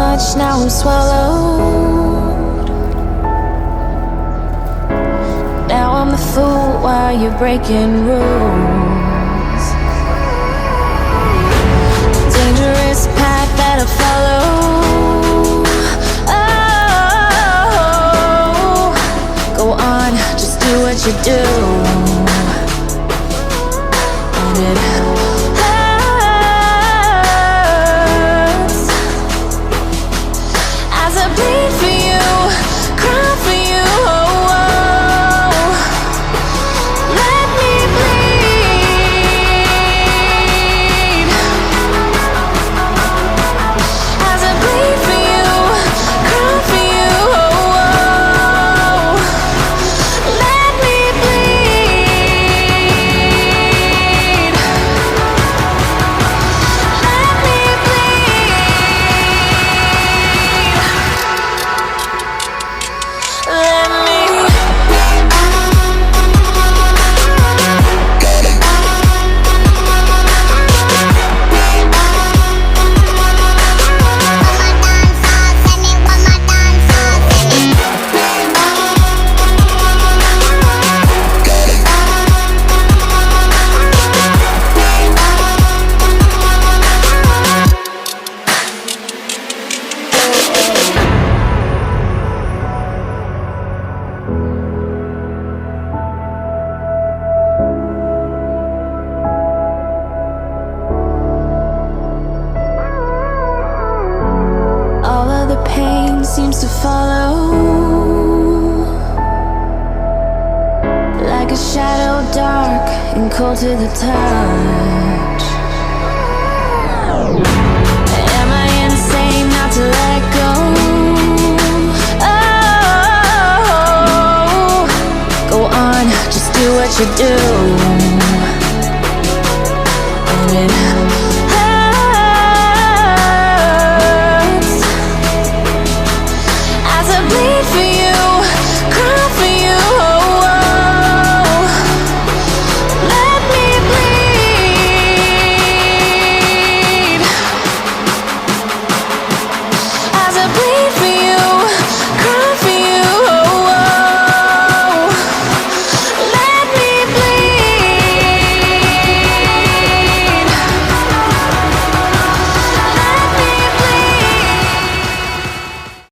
much, now I'm swallowed. Now I'm the fool while you're breaking rules. Dangerous path that I follow. Oh, go on, just do what you do. And it hurts as I bleed for you, cry for you. Oh, oh. Let me bleed as I bleed for you, cry for you. Oh, oh. Let me bleed. Let me bleed. Let me. All of the pain seems to follow, like a shadow, dark and cold to the touch. Am I insane not to let go? Oh, go on, just do what you do.